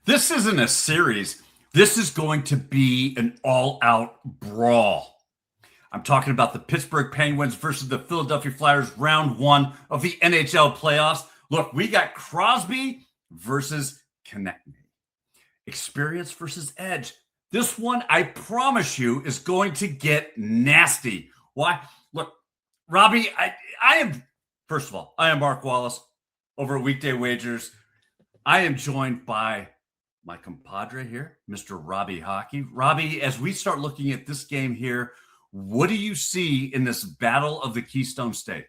This isn't a series. This is going to be an all-out brawl. I'm talking about the Pittsburgh Penguins versus the Philadelphia Flyers, round one of the NHL playoffs. Look, we got Crosby versus Konechny. Experience versus edge. This one, I promise you, is going to get nasty. Why? Look, Robbie, I am, first of all, I am Mark Wallace over at Weekday Wagers. I am joined by my compadre here, Mr. Robbie Hockey. Robbie, as we start looking at this game here, what do you see in this battle of the Keystone State?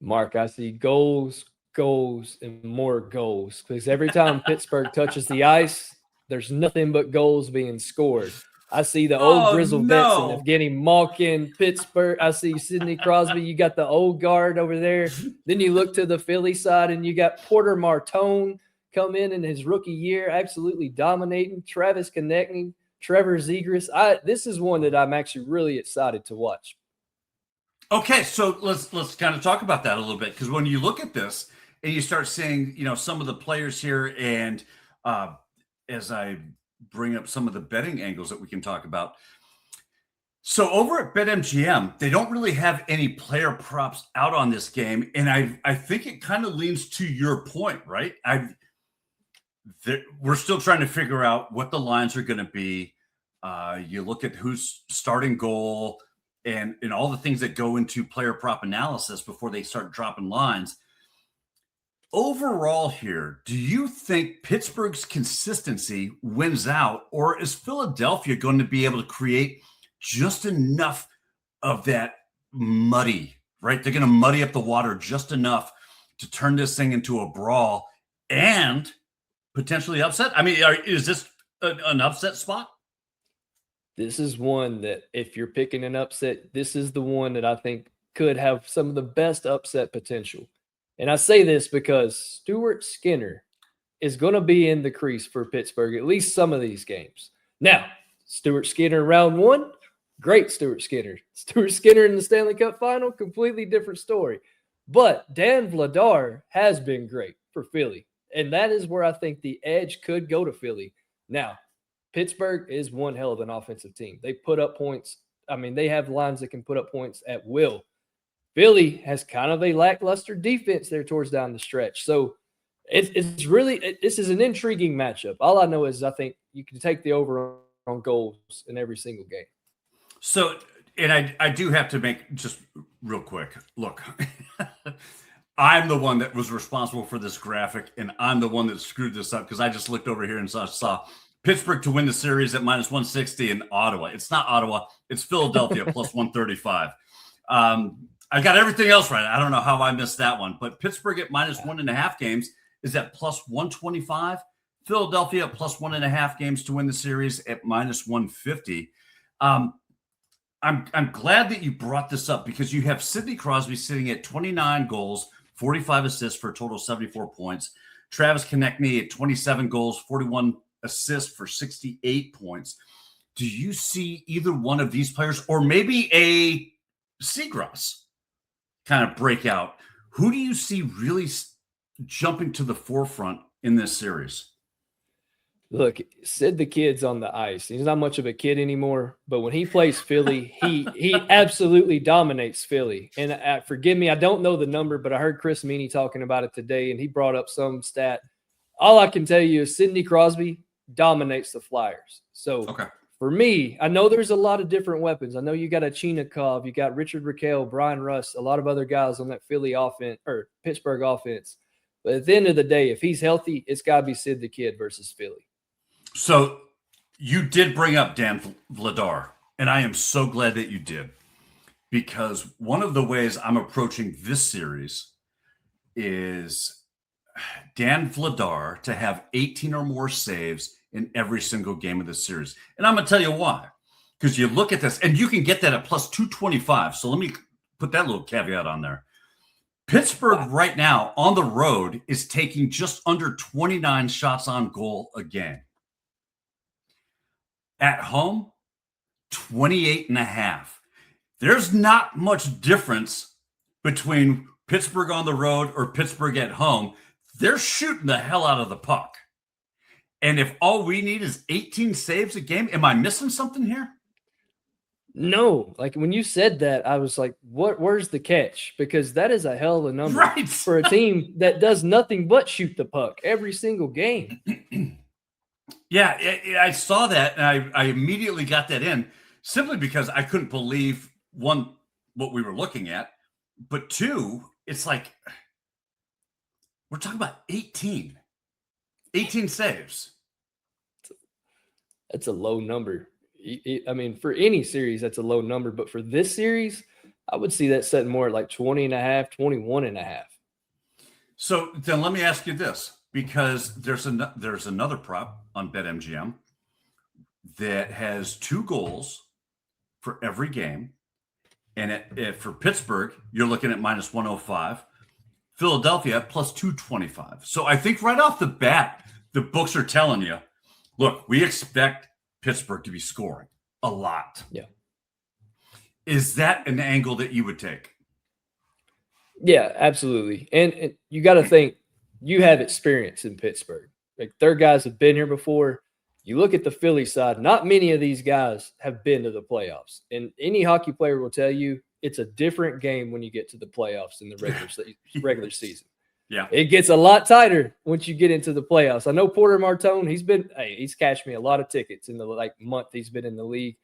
Mark, I see goals, and more goals. Because every time Pittsburgh touches the ice, there's nothing but goals being scored. I see the old grizzled vets and Evgeny Malkin, Pittsburgh. I see Sidney Crosby. You got the old guard over there. Then you look to the Philly side, and you got Porter Martone come in his rookie year, absolutely dominating. Travis Konechny, Trevor Zegras. This is one that I'm actually really excited to watch. Okay, so let's kind of talk about that a little bit, because when you look at this and you start seeing, some of the players here, and as I bring up some of the betting angles that we can talk about. So over at BetMGM, they don't really have any player props out on this game, and I think it kind of leans to your point, right? We're still trying to figure out what the lines are going to be. You look at who's starting goal and all the things that go into player prop analysis before they start dropping lines. Overall here, do you think Pittsburgh's consistency wins out, or is Philadelphia going to be able to create just enough of that muddy, right? They're going to muddy up the water just enough to turn this thing into a brawl and potentially upset? I mean, is this an upset spot? This is one that if you're picking an upset, this is the one that I think could have some of the best upset potential. And I say this because Stuart Skinner is going to be in the crease for Pittsburgh, at least some of these games. Now, Stuart Skinner round one, great Stuart Skinner. Stuart Skinner in the Stanley Cup final, completely different story. But Dan Vladar has been great for Philly. And that is where I think the edge could go to Philly. Now, Pittsburgh is one hell of an offensive team. They put up points. I mean, they have lines that can put up points at will. Philly has kind of a lackluster defense there towards down the stretch. So it's really – this is an intriguing matchup. All I know is I think you can take the over on goals in every single game. So – and I do have to make just real quick. Look, I'm the one that was responsible for this graphic, and I'm the one that screwed this up because I just looked over here and saw Pittsburgh to win the series at minus 160 in Ottawa. It's not Ottawa. It's Philadelphia plus 135. I got everything else right. I don't know how I missed that one. But Pittsburgh at minus 1.5 games is at plus 125. Philadelphia at plus 1.5 games to win the series at minus 150. I'm glad that you brought this up because you have Sidney Crosby sitting at 29 goals, 45 assists for a total of 74 points. Travis Konechny at 27 goals, 41 assists for 68 points. Do you see either one of these players, or maybe a Zegras kind of breakout? Who do you see really jumping to the forefront in this series? Look, Sid the Kid's on the ice. He's not much of a kid anymore, but when he plays Philly, he absolutely dominates Philly. And forgive me, I don't know the number, but I heard Chris Meany talking about it today, and he brought up some stat. All I can tell you is Sidney Crosby dominates the Flyers. So for me, I know there's a lot of different weapons. I know you got a Chinikov, you got Richard Raquel, Brian Rust, a lot of other guys on that Philly offense or Pittsburgh offense. But at the end of the day, if he's healthy, it's got to be Sid the Kid versus Philly. So you did bring up Dan Vladar, and I am so glad that you did, because one of the ways I'm approaching this series is Dan Vladar to have 18 or more saves in every single game of the series. And I'm going to tell you why. Because you look at this, and you can get that at plus 225. So let me put that little caveat on there. Pittsburgh right now on the road is taking just under 29 shots on goal a game. At home, 28.5. There's not much difference between Pittsburgh on the road or Pittsburgh at home. They're shooting the hell out of the puck. And if all we need is 18 saves a game, am I missing something here? No, like when you said that, I was like, where's the catch? Because that is a hell of a number Right. for a team that does nothing but shoot the puck every single game. Yeah, I saw that, and I immediately got that in simply because I couldn't believe, one, what we were looking at, but two, it's like we're talking about 18 saves. That's a low number. I mean, for any series, that's a low number. But for this series, I would see that setting more at like 20 and a half, 21 and a half. So then let me ask you this, because there's another prop on BetMGM that has 2 goals for every game. And for Pittsburgh, you're looking at minus 105. Philadelphia plus 225. So I think right off the bat, the books are telling you, look, we expect Pittsburgh to be scoring a lot. Yeah. Is that an angle that you would take? Yeah, absolutely. And you got to think, you have experience in Pittsburgh. Like their guys have been here before. You look at the Philly side, not many of these guys have been to the playoffs. And any hockey player will tell you it's a different game when you get to the playoffs in the regular season. Yeah. It gets a lot tighter once you get into the playoffs. I know Porter Martone, he's cashed me a lot of tickets in the month he's been in the league.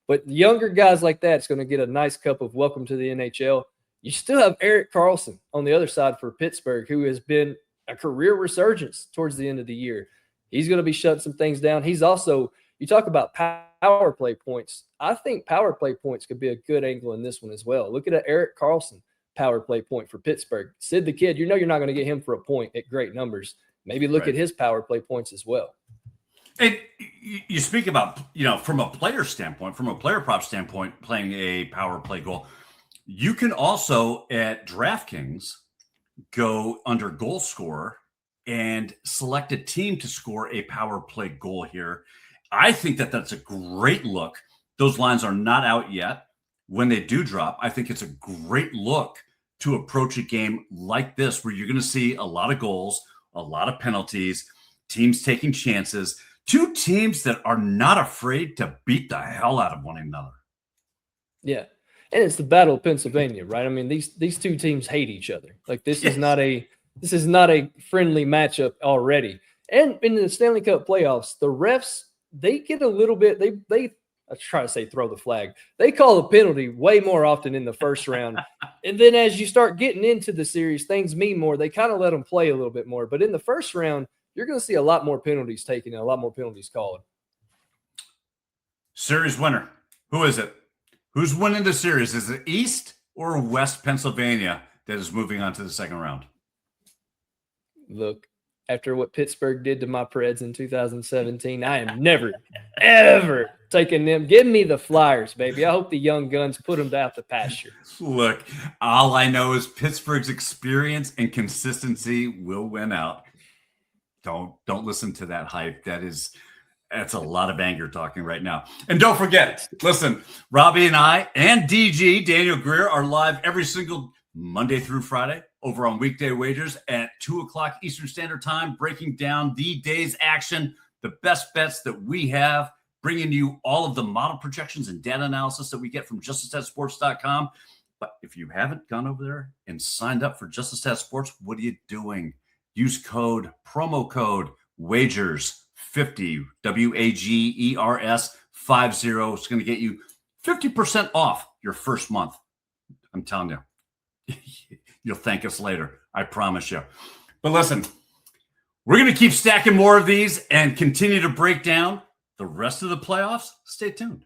But younger guys like that, it's going to get a nice cup of welcome to the NHL. You still have Erik Karlsson on the other side for Pittsburgh, who has been a career resurgence towards the end of the year. He's going to be shutting some things down. He's also, you talk about power play points. I think power play points could be a good angle in this one as well. Look at Erik Karlsson power play point for Pittsburgh. Sid the Kid, you're not going to get him for a point at great numbers. Maybe look at his power play points as well. And you speak about, from a player standpoint, from a player prop standpoint, playing a power play goal. You can also at DraftKings go under goal scorer and select a team to score a power play goal here. I think that's a great look. Those lines are not out yet. When they do drop, I think it's a great look to approach a game like this, where you're going to see a lot of goals, a lot of penalties, teams taking chances, 2 teams that are not afraid to beat the hell out of one another. Yeah. And it's the Battle of Pennsylvania, right? I mean, these 2 teams hate each other. Like this is not a friendly matchup already. And in the Stanley Cup playoffs, the refs, they get a little bit, I try to say throw the flag. They call a penalty way more often in the first round. And then as you start getting into the series, things mean more. They kind of let them play a little bit more. But in the first round, you're going to see a lot more penalties taken and a lot more penalties called. Series winner. Who is it? Who's winning the series? Is it East or West Pennsylvania that is moving on to the second round? Look, after what Pittsburgh did to my Preds in 2017, I am never, ever taking them. Give me the Flyers, baby. I hope the young guns put them out the pasture. Look, all I know is Pittsburgh's experience and consistency will win out. Don't listen to that hype. That's a lot of anger talking right now. And don't forget, listen, Robbie and I and DG, Daniel Greer, are live every single Monday through Friday over on Weekday Wagers at 2:00 Eastern Standard Time, breaking down the day's action, the best bets that we have, bringing you all of the model projections and data analysis that we get from JustAsThatSports.com. But if you haven't gone over there and signed up for Just A Stat Sports, what are you doing? Use promo code WAGERS50, WAGERS 50. It's going to get you 50% off your first month. I'm telling you. You'll thank us later. I promise you. But listen, we're going to keep stacking more of these and continue to break down the rest of the playoffs. Stay tuned.